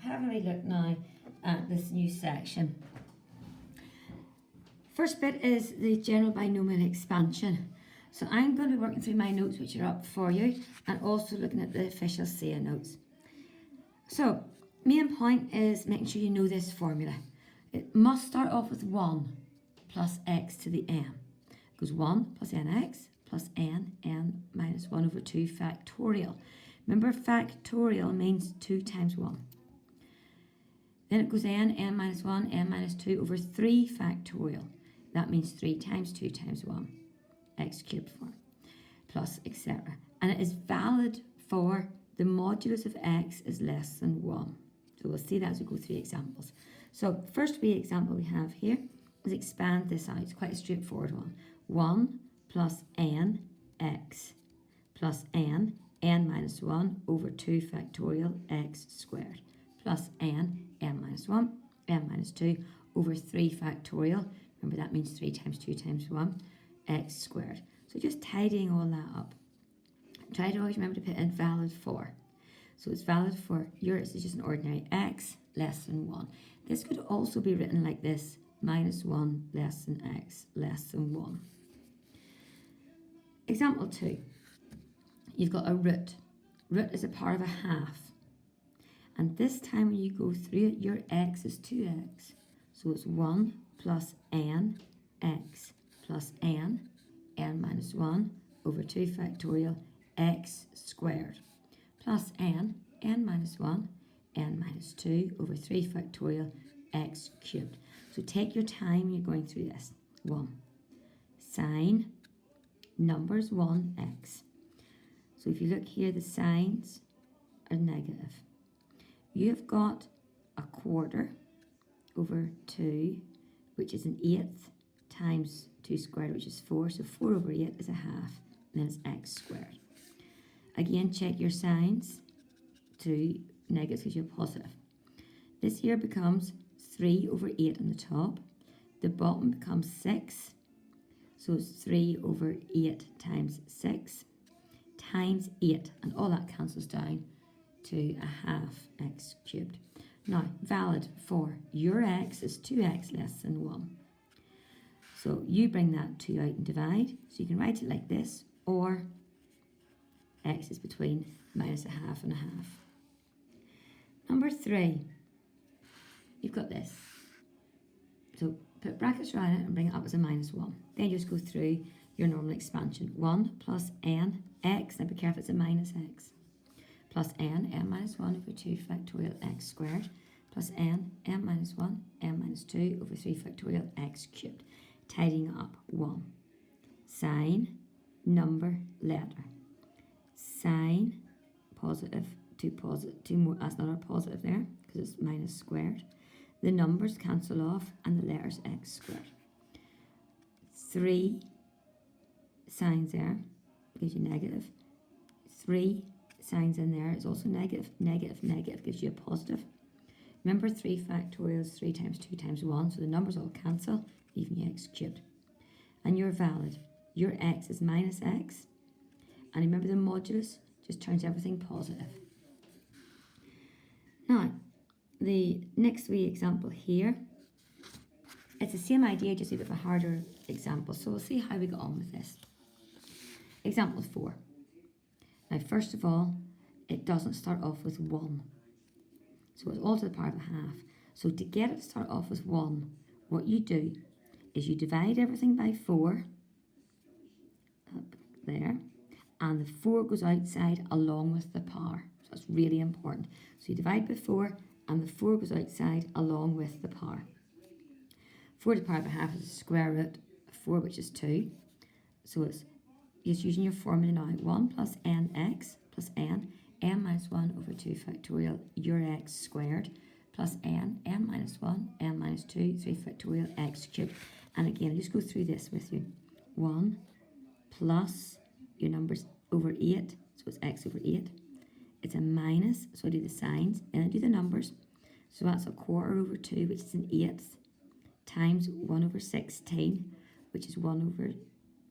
have a wee look now at this new section. First bit is the general binomial expansion. So I'm going to be working through my notes which are up for you and also looking at the official SEA notes. So main point is making sure you know this formula. It must start off with 1 plus x to the n. It goes 1 plus nx plus n minus 1 over 2 factorial. Remember, factorial means 2 times 1. Then it goes n minus 1, n minus 2 over 3 factorial. That means 3 times 2 times 1, x cubed form, plus etc. And it is valid for the modulus of x is less than 1. So we'll see that as we go through examples. So first wee example we have here is expand this out. It's quite a straightforward one. 1 plus n x plus n minus 1 over 2 factorial x squared plus n minus 1, n minus 2 over 3 factorial. Remember that means 3 times 2 times 1, x squared. So just tidying all that up. Try to always remember to put in valid for. So it's valid for yours is just an ordinary x less than 1. This could also be written like this, minus 1 less than x less than 1. Example 2. You've got a root. Root is a power of a half. And this time when you go through it, your x is 2x. So it's 1 plus n x plus n minus 1 over 2 factorial x squared plus n minus 1, n minus 2 over 3 factorial x cubed. So take your time when you're going through this. 1. Sine numbers 1x. So if you look here, the signs are negative. You have got a quarter over 2, which is an eighth, times 2 squared, which is 4. So 4 over 8 is a half, and then it's x squared. Again, check your signs to negatives because you're positive. This here becomes 3 over 8 on the top. The bottom becomes 6. So it's 3 over 8 times 6 times 8. And all that cancels down to a half x cubed. Now, valid for your x is 2x less than 1. So you bring that 2 out and divide. So you can write it like this, or x is between minus a half and a half. Number 3, you've got this. So put brackets around it and bring it up as a minus 1. Then you just go through your normal expansion. 1 plus n x, now be careful, it's a minus x, plus n minus 1 over 2 factorial x squared, plus n minus 1, n minus 2 over 3 factorial x cubed. Tidying up. 1. Sign, number, letter. Sign, positive, 2 more, that's not our positive there, because it's minus squared. The numbers cancel off, and the letters x squared. 3 signs there, gives you negative. 3 signs in there is also negative. Negative, negative gives you a positive. Remember, 3 factorial is 3 times 2 times 1, so the numbers all cancel, leaving you x cubed. And you're valid. Your x is minus x. And remember, the modulus just turns everything positive. Now, the next wee example here, it's the same idea, just a bit of a harder example. So we'll see how we get on with this. Example 4. Now, first of all, it doesn't start off with 1. So it's all to the power of a half. So to get it to start off with 1, what you do is you divide everything by 4, up there, and the 4 goes outside along with the power. So that's really important. So you divide by 4, and the 4 goes outside along with the power. 4 to the power of a half is the square root of 4, which is 2. So it's just using your formula now. 1 plus nx plus n minus 1 over 2 factorial, your x squared, plus n minus 1, n minus 2, 3 factorial x cubed. And again, I'll just go through this with you. 1 plus your numbers over 8, so it's x over 8. It's a minus, so I do the signs, and I do the numbers. So that's a quarter over 2, which is an eighth, times 1 over 16, which is 1 over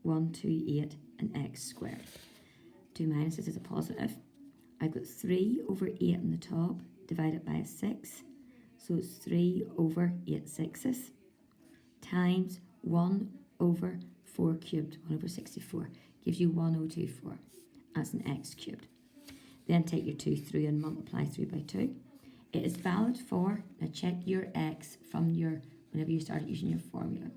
128, and x squared. 2 minuses is a positive. I've got 3 over 8 on the top, divide it by a 6, so it's 3 over 8 sixths, times 1 over 4 cubed, 1 over 64, gives you 1024 as an x cubed. Then take your 2 through and multiply through by 2. It is valid for, now check your x from your, whenever you start using your formula.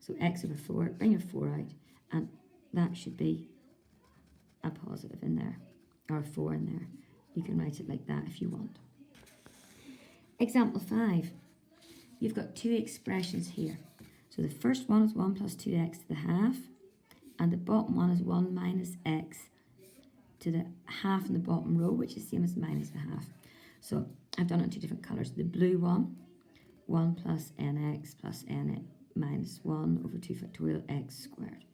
So x over 4, bring your 4 out, and that should be a positive in there, or a 4 in there. You can write it like that if you want. Example 5. You've got two expressions here. So the first one is 1 plus 2x to the half, and the bottom one is 1 minus x to the half in the bottom row, which is the same as minus a half. So I've done it in two different colours. The blue one, 1 plus nx plus n minus 1 over 2 factorial x squared.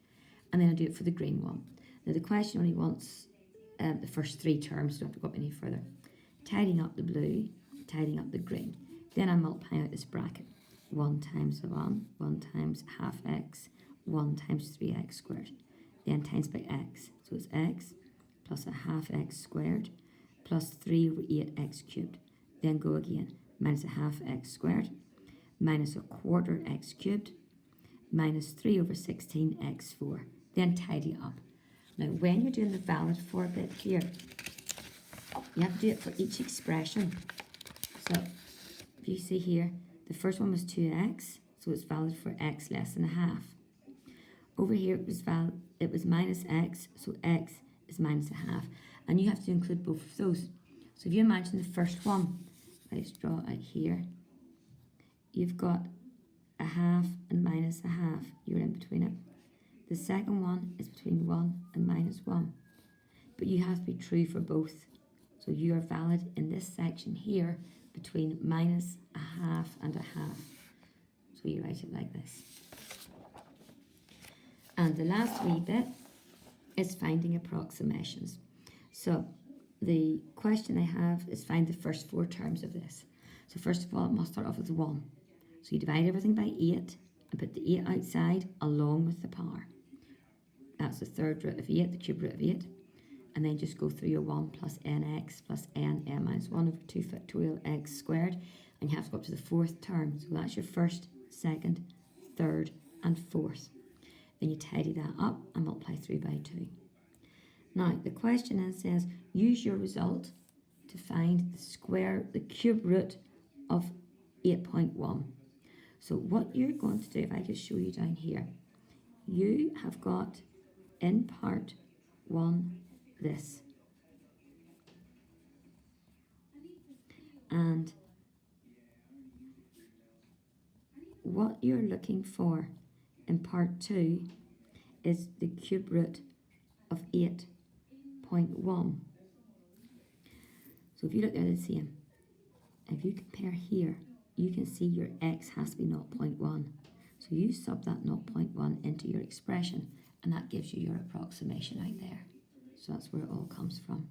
And then I'll do it for the green one. Now the question only wants the first three terms, so don't have to go up any further. Tidying up the blue, tidying up the green. Then I'm multiplying out this bracket. 1 times 1 times half x, 1 times 3x squared. Then times by x. So it's x plus a half x squared plus 3 over 8x cubed. Then go again. Minus a half x squared minus a quarter x cubed minus 3 over 16x4. Then tidy it up. Now when you're doing the valid for bit here, you have to do it for each expression. So if you see here, the first one was 2x, so it's valid for x less than a half. Over here it was minus x, so x is minus a half. And you have to include both of those. So if you imagine the first one, let's draw it out here. You've got a half and minus a half. You're in between it. The second one is between 1 and minus 1. But you have to be true for both. So you are valid in this section here between minus a half and a half. So you write it like this. And the last wee bit is finding approximations. So the question I have is find the first four terms of this. So first of all, it must start off with 1. So you divide everything by 8 and put the 8 outside along with the power. That's the third root of 8, the cube root of 8. And then just go through your 1 plus nx plus n minus 1 over 2 factorial x squared. And you have to go up to the fourth term. So that's your first, second, third, and fourth. Then you tidy that up and multiply through by 2. Now, the question then says, use your result to find the cube root of 8.1. So what you're going to do, if I just show you down here, you have got in part 1 this. And what you're looking for in part 2 is the cube root of 8.1. So if you look at the same, if you compare here, you can see your x has to be 0.1. So you sub that 0.1 into your expression, and that gives you your approximation out there. So that's where it all comes from.